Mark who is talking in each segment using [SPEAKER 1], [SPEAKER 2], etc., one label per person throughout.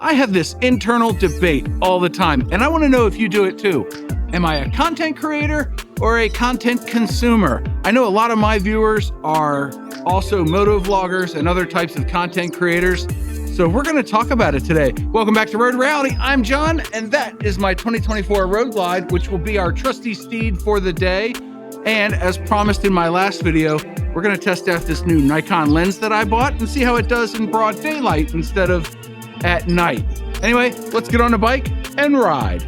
[SPEAKER 1] I have this internal debate all the time, and I want to know if you do it too. Am I a content creator or a content consumer? I know a lot of my viewers are also moto vloggers and other types of content creators, so we're going to talk about it today. Welcome back to Road Reality. I'm John, and that is my 2024 Road Glide, which will be our trusty steed for the day. And as promised in my last video, we're going to test out this new Nikon lens that I bought and see how it does in broad daylight instead of at night. Anyway, let's get on the bike and ride.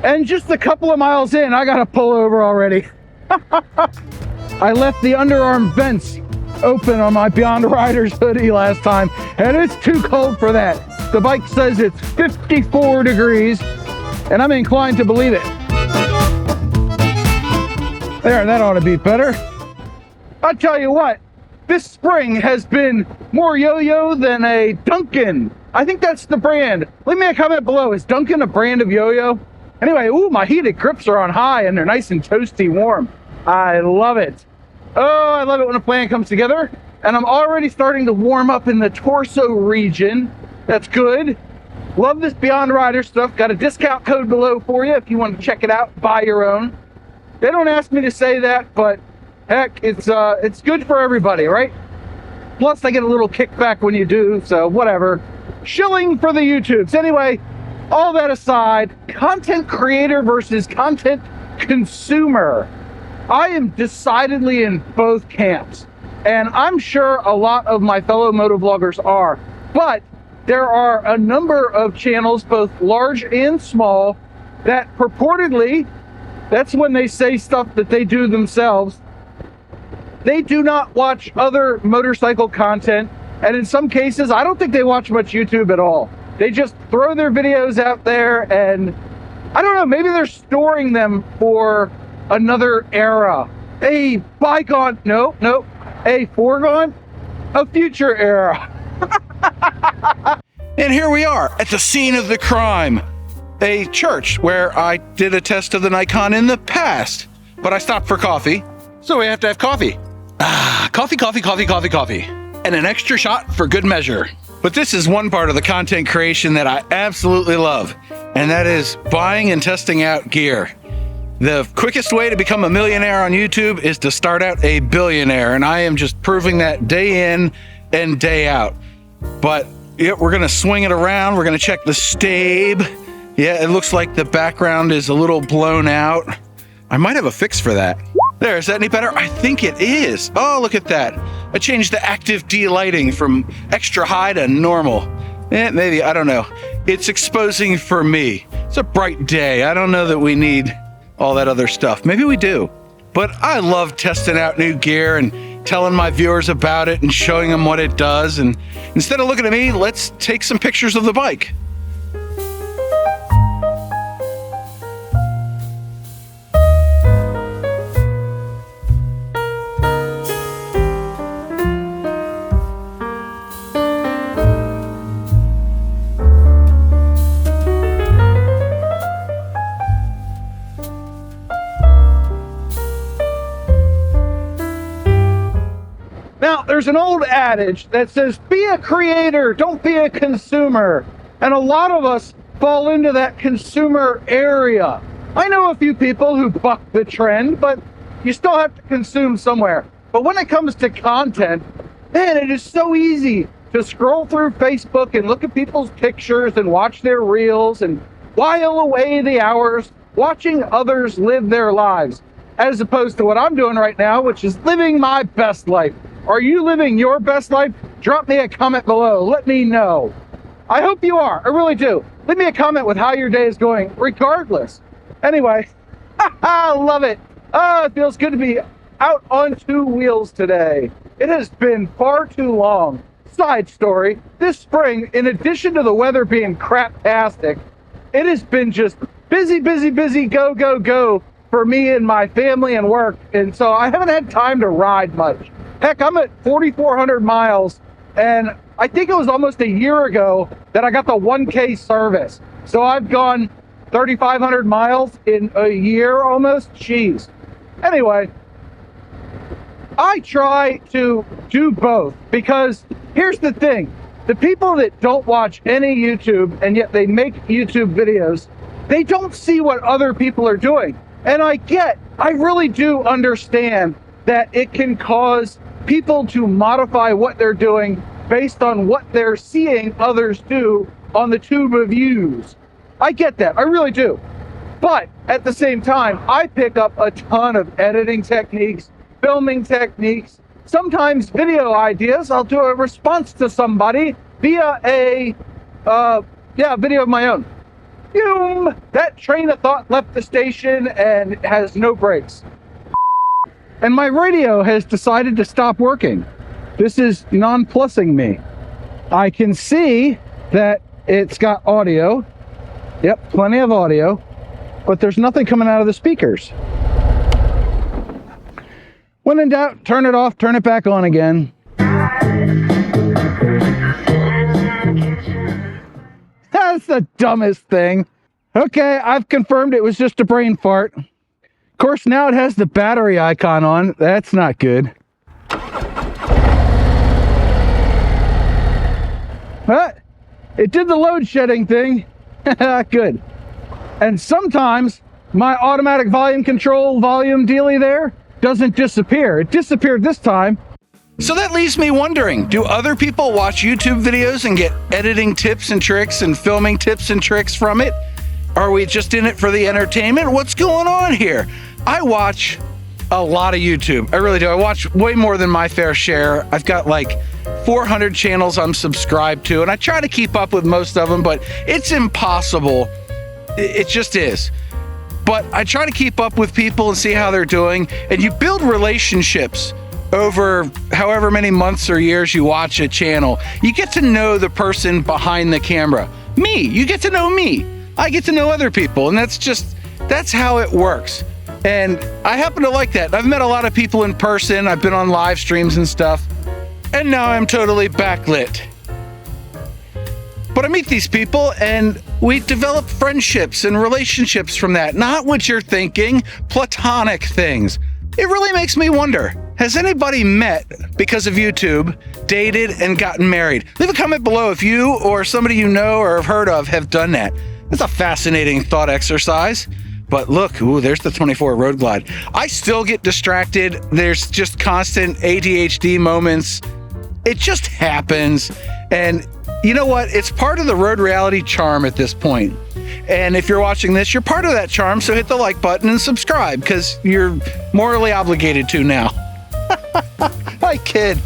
[SPEAKER 1] And just a couple of miles in, I gotta pull over already. I left the underarm vents open on my Beyond Riders hoodie last time, and it's too cold for that. The bike says it's 54 degrees, and I'm inclined to believe it. There, that ought to be better. I'll tell you what, this spring has been more yo-yo than a Dunkin'. I think that's the brand. Leave me a comment below. Is Dunkin' a brand of yo-yo? Anyway, ooh, my heated grips are on high and they're nice and toasty warm. I love it. Oh, I love it when a plan comes together. And I'm already starting to warm up in the torso region. That's good. Love this Beyond Rider stuff. Got a discount code below for you if you want to check it out, buy your own. They don't ask me to say that, but heck, it's good for everybody, right? Plus, I get a little kickback when you do, so whatever. Shilling for the YouTubes. Anyway, all that aside, content creator versus content consumer. I am decidedly in both camps, and I'm sure a lot of my fellow motovloggers are, but there are a number of channels, both large and small, that purportedly, that's when they say stuff that they do themselves, they do not watch other motorcycle content, and in some cases, I don't think they watch much YouTube at all. They just throw their videos out there, and I don't know, maybe they're storing them for another era. A bygone, a foregone, a future era. And here we are at the scene of the crime, a church where I did a test of the Nikon in the past, but I stopped for coffee, so we have to have coffee. Coffee, and an extra shot for good measure. But this is one part of the content creation that I absolutely love, and that is buying and testing out gear. The quickest way to become a millionaire on YouTube is to start out a billionaire, and I am just proving that day in and day out. But yeah, we're gonna swing it around. We're gonna check the stabe. Yeah, it looks like the background is a little blown out. I might have a fix for that. There, is that any better? I think it is. Oh, look at that. I changed the active de-lighting from extra high to normal. Maybe, I don't know. It's exposing for me. It's a bright day. I don't know that we need all that other stuff. Maybe we do. But I love testing out new gear and telling my viewers about it and showing them what it does. And instead of looking at me, let's take some pictures of the bike. Now, there's an old adage that says, be a creator, don't be a consumer. And a lot of us fall into that consumer area. I know a few people who buck the trend, but you still have to consume somewhere. But when it comes to content, man, it is so easy to scroll through Facebook and look at people's pictures and watch their reels and while away the hours watching others live their lives, as opposed to what I'm doing right now, which is living my best life. Are you living your best life? Drop me a comment below. Let me know. I hope you are. I really do. Leave me a comment with how your day is going, regardless. Anyway, I love it. Oh, it feels good to be out on two wheels today. It has been far too long. Side story, this spring, in addition to the weather being craptastic, it has been just busy, go, go, go for me and my family and work. And so I haven't had time to ride much. Heck, I'm at 4,400 miles, and I think it was almost a year ago that I got the 1K service. So I've gone 3,500 miles in a year almost. Jeez. Anyway, I try to do both because here's the thing. The people that don't watch any YouTube and yet they make YouTube videos, they don't see what other people are doing. And I really do understand that it can cause people to modify what they're doing based on what they're seeing others do on the tube of views. I get that, I really do. But at the same time, I pick up a ton of editing techniques, filming techniques, sometimes video ideas. I'll do a response to somebody via a video of my own. Boom! That train of thought left the station and has no brakes. And my radio has decided to stop working. This is nonplussing me. I can see that it's got audio. Yep, plenty of audio. But there's nothing coming out of the speakers. When in doubt, turn it off, turn it back on again. That's the dumbest thing. Okay, I've confirmed it was just a brain fart. Of course, now it has the battery icon on. That's not good. But it did the load shedding thing. Good. And sometimes my automatic volume control volume dealy there doesn't disappear. It disappeared this time. So that leaves me wondering, do other people watch YouTube videos and get editing tips and tricks and filming tips and tricks from it? Are we just in it for the entertainment? What's going on here? I watch a lot of YouTube. I really do. I watch way more than my fair share. I've got like 400 channels I'm subscribed to, and I try to keep up with most of them, but it's impossible. It just is. But I try to keep up with people and see how they're doing, and you build relationships over however many months or years you watch a channel. You get to know the person behind the camera. Me, you get to know me. I get to know other people, and that's how it works. And I happen to like that. I've met a lot of people in person. I've been on live streams and stuff, and now I'm totally backlit. But I meet these people and we develop friendships and relationships from that. Not what you're thinking, platonic things. It really makes me wonder, has anybody met because of YouTube, dated, and gotten married? Leave a comment below if you or somebody you know or have heard of have done that. It's a fascinating thought exercise. But look, ooh, there's the 24 Road Glide. I still get distracted. There's just constant ADHD moments. It just happens. And you know what? It's part of the road reality charm at this point. And if you're watching this, you're part of that charm, so hit the like button and subscribe, because you're morally obligated to now. I kid.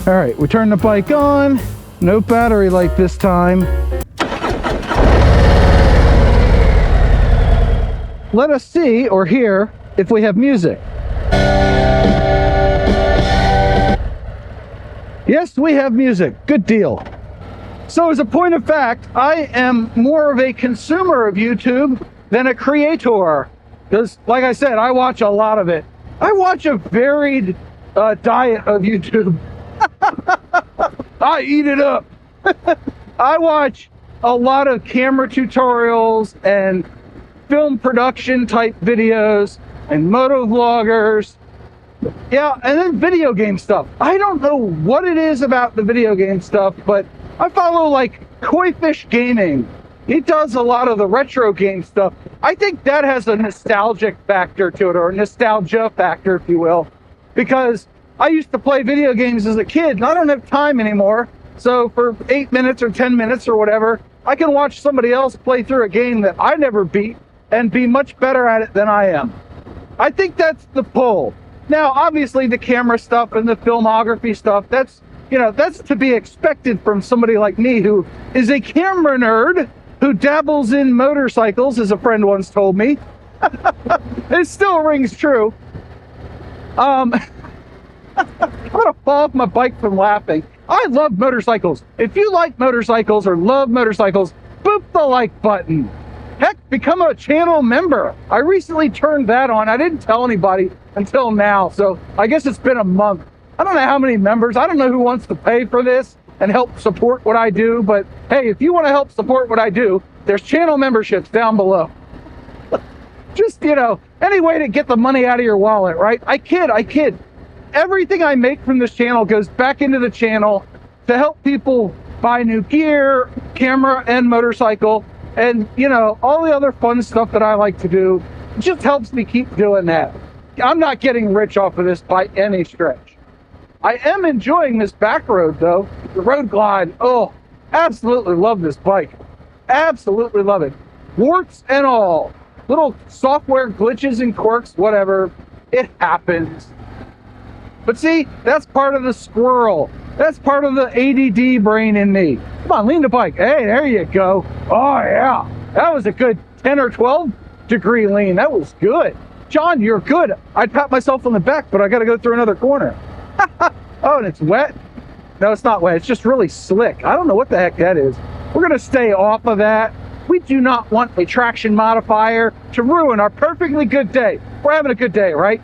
[SPEAKER 1] All right, we turn the bike on. No battery light this time. Let us see or hear if we have music. Yes, we have music. Good deal. So as a point of fact, I am more of a consumer of YouTube than a creator. Because, like I said, I watch a lot of it. I watch a varied diet of YouTube. I eat it up. I watch a lot of camera tutorials and film production type videos and moto vloggers. Yeah, and then video game stuff. I don't know what it is about the video game stuff, but I follow like Koi Fish Gaming. He does a lot of the retro game stuff. I think that has a nostalgic factor to it, or a nostalgia factor, if you will, because I used to play video games as a kid, and I don't have time anymore. So for 8 minutes or 10 minutes or whatever, I can watch somebody else play through a game that I never beat and be much better at it than I am. I think that's the pull. Now, obviously, the camera stuff and the filmography stuff, that's to be expected from somebody like me who is a camera nerd who dabbles in motorcycles, as a friend once told me. It still rings true. I'm gonna fall off my bike from laughing. I love motorcycles. If you like motorcycles or love motorcycles, boop the like button. Heck, become a channel member. I recently turned that on. I didn't tell anybody until now, so I guess it's been a month. I don't know how many members. I don't know who wants to pay for this and help support what I do, but hey, if you want to help support what I do, there's channel memberships down below. Just, you know, any way to get the money out of your wallet, right? I kid. Everything I make from this channel goes back into the channel to help people buy new gear, camera, and motorcycle, and, you know, all the other fun stuff that I like to do. It just helps me keep doing that. I'm not getting rich off of this by any stretch. I am enjoying this back road, though. The Road Glide. Oh, absolutely love this bike. Absolutely love it. Warts and all. Little software glitches and quirks, whatever. It happens. But see, that's part of the squirrel. That's part of the ADD brain in me. Come on, lean the bike. Hey, there you go. Oh, yeah. That was a good 10 or 12 degree lean. That was good. John, you're good. I'd pat myself on the back, but I got to go through another corner. Oh, and it's wet? No, it's not wet. It's just really slick. I don't know what the heck that is. We're going to stay off of that. We do not want a traction modifier to ruin our perfectly good day. We're having a good day, right?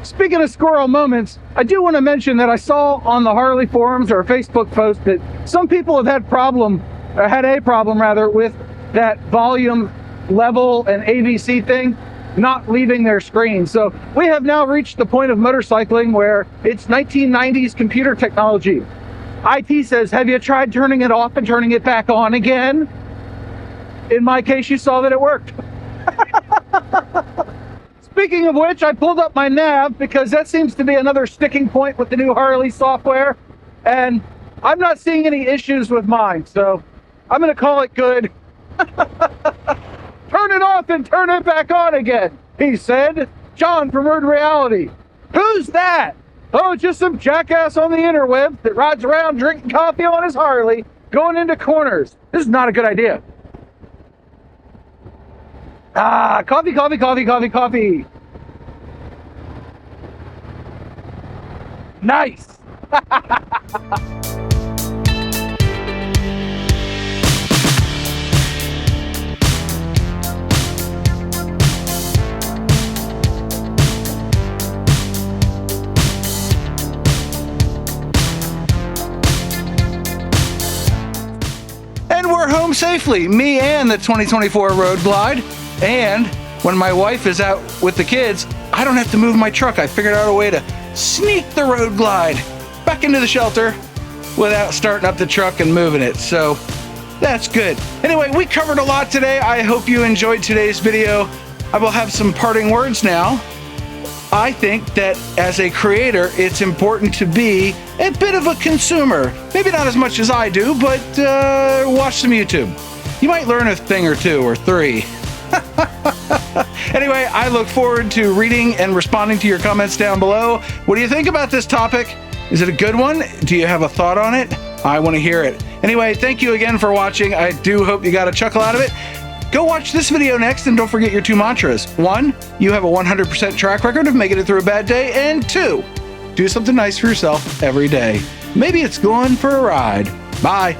[SPEAKER 1] Speaking of squirrel moments, I do want to mention that I saw on the Harley forums or a Facebook post that some people have had a problem with that volume level and AVC thing not leaving their screen. So we have now reached the point of motorcycling where it's 1990s computer technology. IT says, have you tried turning it off and turning it back on again? In my case, you saw that it worked. Speaking of which, I pulled up my nav because that seems to be another sticking point with the new Harley software, and I'm not seeing any issues with mine, so I'm going to call it good. Turn it off and turn it back on again, he said. John from Word Reality. Who's that? Oh, just some jackass on the interweb that rides around drinking coffee on his Harley, going into corners. This is not a good idea. Ah, coffee, coffee, coffee, coffee, coffee. Nice. And we're home safely, me and the 2024 Road Glide. And when my wife is out with the kids, I don't have to move my truck. I figured out a way to sneak the Road Glide back into the shelter without starting up the truck and moving it. So that's good. Anyway, we covered a lot today. I hope you enjoyed today's video. I will have some parting words now. I think that as a creator, it's important to be a bit of a consumer. Maybe not as much as I do, but watch some YouTube. You might learn a thing or two or three. Anyway, I look forward to reading and responding to your comments down below. What do you think about this topic? Is it a good one? Do you have a thought on it? I want to hear it. Anyway, thank you again for watching. I do hope you got a chuckle out of it. Go watch this video next, and don't forget your 2 mantras. 1, you have a 100% track record of making it through a bad day, and 2, do something nice for yourself every day. Maybe it's going for a ride. Bye.